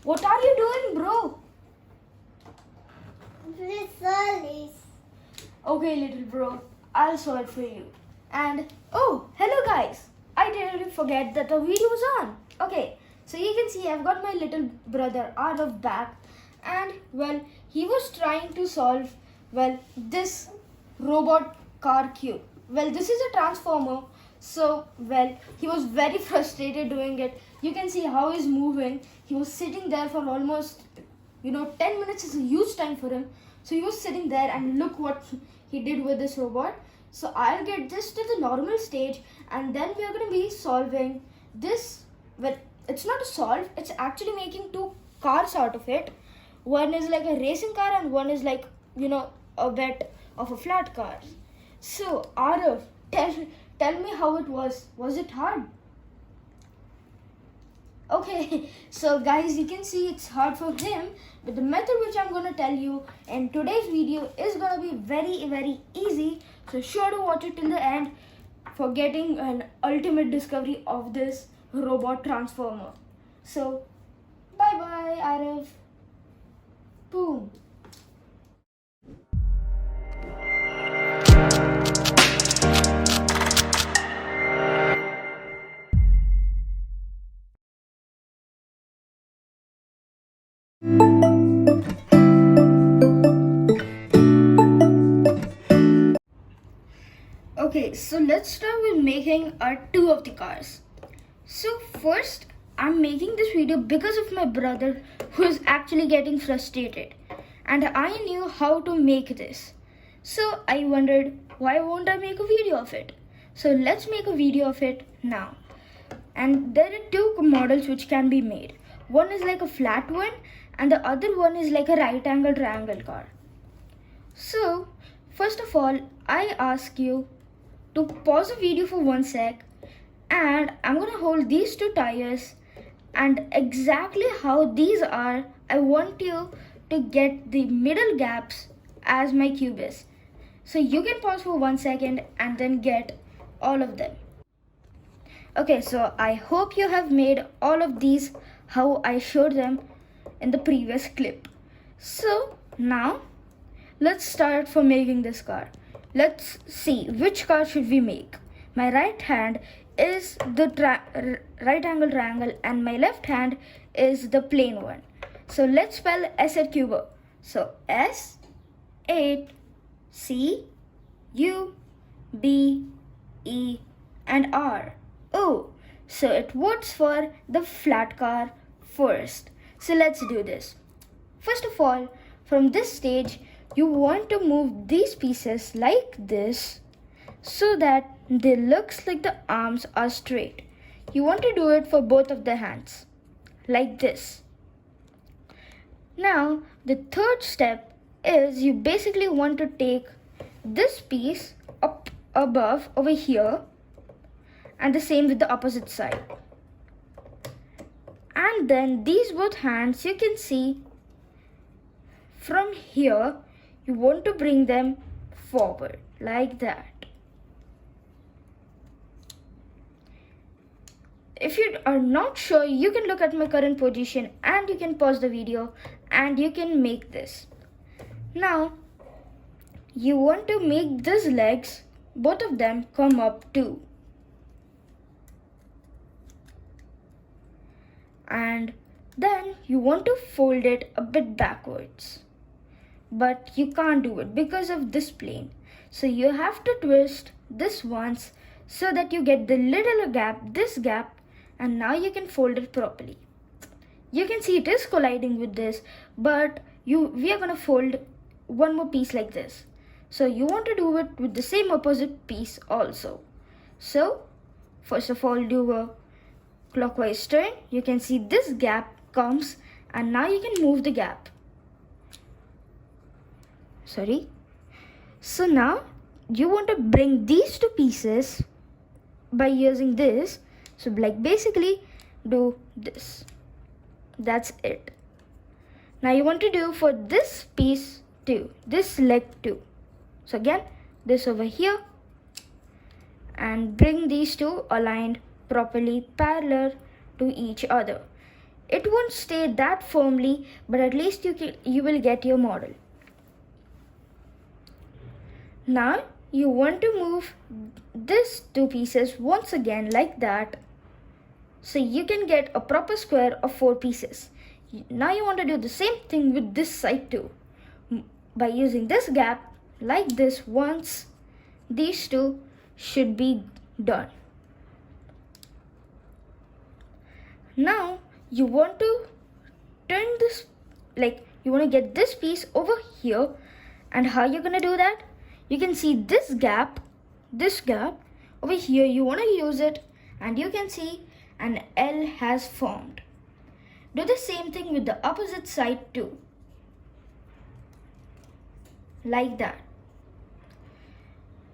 What are you doing, bro? Please. Okay, little bro, I'll solve for you. And oh, hello guys. I didn't forget that the video was on. Okay, so you can see I've got my little brother out of back, and well, he was trying to solve this robot car cube. Well, this is a transformer, so well, he was very frustrated doing it. You can see how he's moving. He was sitting there for almost 10 minutes is a huge time for him. So he was sitting there, and look what he did with this robot. So I'll get this to the normal stage, and then we are going to be solving this. Well, it's not a solve, it's actually making two cars out of it. One is like a racing car, and one is like, a bit of a flat car. So Arav, tell me how it was. Was it hard? Okay, so guys, you can see it's hard for him, but the method which I'm going to tell you in today's video is going to be very, very easy. So sure to watch it till the end for getting an ultimate discovery of this robot transformer. So, bye-bye, Arav. Boom. Okay, so let's start with making our two of the cars. So first, I'm making this video because of my brother who is actually getting frustrated, and I knew how to make this. So I wondered, why won't I make a video of it? So let's make a video of it now. And there are two models which can be made. One is like a flat one, and the other one is like a right angle triangle car. So first of all, I ask you to pause the video for 1 sec, and I'm gonna hold these two tires, and exactly how these are, I want you to get the middle gaps as my cube is. So you can pause for 1 second and then get all of them. Okay, so I hope you have made all of these how I showed them in the previous clip. So now let's start for making this car. Let's see which car should we make. My right hand is the right angle triangle, and my left hand is the plain one. So let's spell S at Cubo. So S 8 C U B E and R. Oh, so it votes for the flat car first. So let's do this. First of all, from this stage, you want to move these pieces like this so that they looks like the arms are straight. You want to do it for both of the hands, like this. Now, the third step is you basically want to take this piece up above over here, and the same with the opposite side. And then these both hands, you can see from here, you want to bring them forward like that. If you are not sure, you can look at my current position, and you can pause the video and you can make this. Now, you want to make these legs, both of them, come up too. And then you want to fold it a bit backwards. But you can't do it because of this plane. So you have to twist this once so that you get the little gap, this gap, and now you can fold it properly. You can see it is colliding with this, but we are going to fold one more piece like this. So you want to do it with the same opposite piece also. So first of all, do a clockwise turn. You can see this gap comes, and now you can move the gap. So now you want to bring these two pieces by using this. So like basically do this. That's it. Now you want to do for this piece too, this leg too. So again, this over here, and bring these two aligned properly parallel to each other. It won't stay that firmly, but at least you will get your model. Now you want to move these two pieces once again like that, so you can get a proper square of 4 pieces. Now you want to do the same thing with this side too. By using this gap like this once, these two should be done. Now you want to turn this, you want to get this piece over here, and how you're going to do that? You can see this gap over here, you want to use it, and you can see an L has formed. Do the same thing with the opposite side too, like that.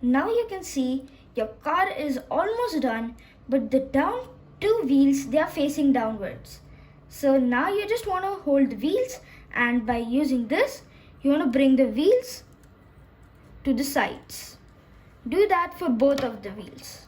Now you can see your car is almost done, but the down two wheels, they are facing downwards. So now you just want to hold the wheels, and by using this, you want to bring the wheels to the sides. Do that for both of the wheels.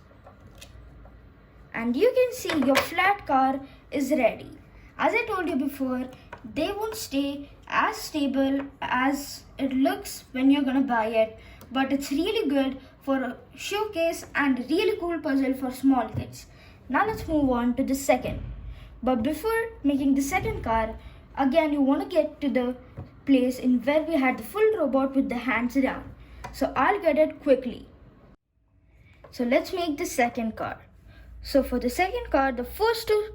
And you can see your flat car is ready. As I told you before, they won't stay as stable as it looks when you're gonna buy it, but it's really good for a showcase and a really cool puzzle for small kids. Now let's move on to the second. But before making the second car, again you want to get to the place in where we had the full robot with the hands down. So I'll get it quickly. So let's make the second car. So for the second car, the first two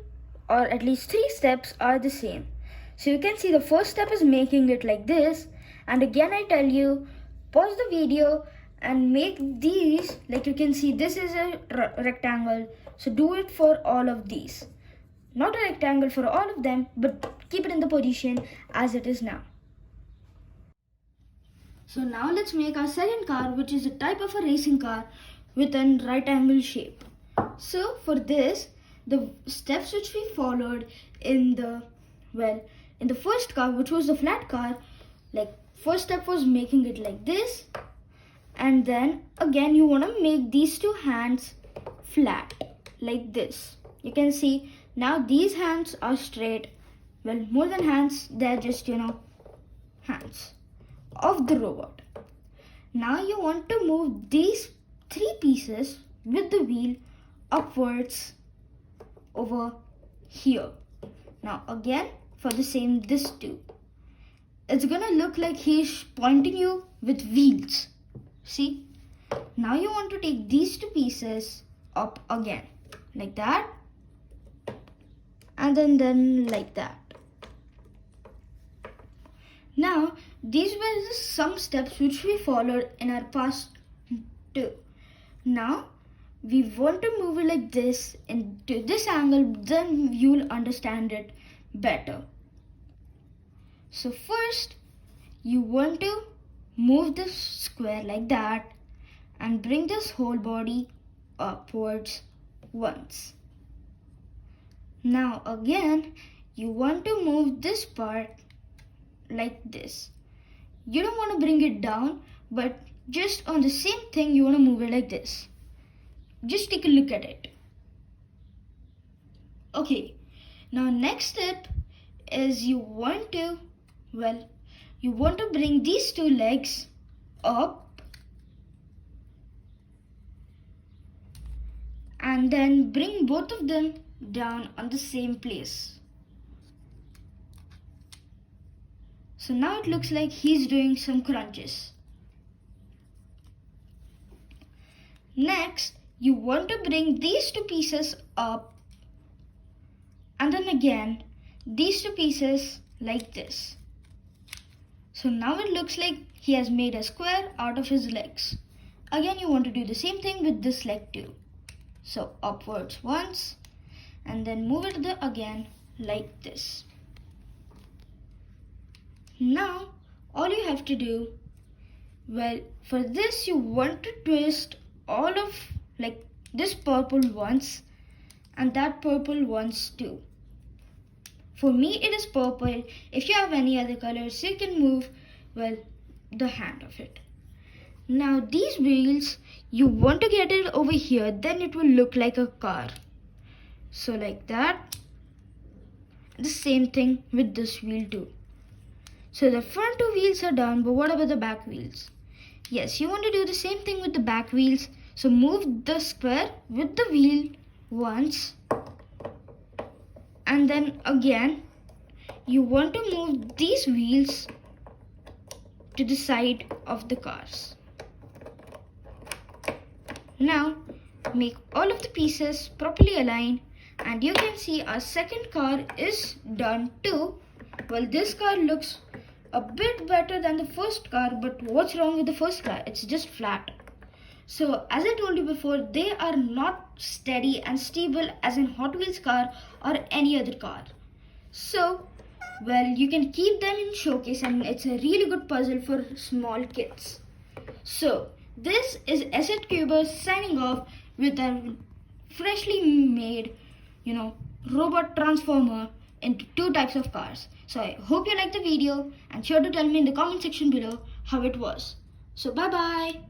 or at least 3 steps are the same. So you can see the first step is making it like this, and again I tell you, pause the video and make these, like you can see this is a rectangle, so do it for all of these. Not a rectangle for all of them, but keep it in the position as it is now. So now let's make our second car, which is a type of a racing car with a right angle shape. So for this, the steps which we followed in the first car, which was the flat car, first step was making it like this, and then again you want to make these two hands flat like this. You can see now these hands are straight. Well, more than hands, they're just hands of the robot. Now you want to move these 3 pieces with the wheel upwards over here. Now again for the same this too. It's gonna look like he's pointing you with wheels. See? Now you want to take these 2 pieces up again like that, and then like that. Now these were just some steps which we followed in our past too. Now we want to move it like this into this angle, then you'll understand it better. So first you want to move this square like that and bring this whole body upwards once. Now again you want to move this part like this. You don't want to bring it down, but just on the same thing you want to move it like this. Just take a look at it. Okay, now next step is you want to bring these 2 legs up and then bring both of them down on the same place. So now it looks like he's doing some crunches. Next, you want to bring these 2 pieces up, and then again these 2 pieces like this. So now it looks like he has made a square out of his legs. Again you want to do the same thing with this leg too. So upwards once, and then move it again like this. Now all you have to do, for this you want to twist all of this purple once and that purple once too. For me it is purple. If you have any other colors, you can move the hand of it. Now these wheels, you want to get it over here, then it will look like a car. So like that. the same thing with this wheel too. So the front two wheels are done, but what about the back wheels? Yes, you want to do the same thing with the back wheels. So move the square with the wheel once, and then again you want to move these wheels to the side of the cars. Now make all of the pieces properly aligned, and you can see our second car is done too. Well, this car looks a bit better than the first car, but what's wrong with the first car? It's just flat. So as I told you before, they are not steady and stable as in Hot Wheels car or any other car. So, well, you can keep them in showcase, and it's a really good puzzle for small kids. So, this is Asset Cuber signing off with a freshly made, robot transformer into two types of cars. So I hope you liked the video, and sure to tell me in the comment section below how it was. So bye bye.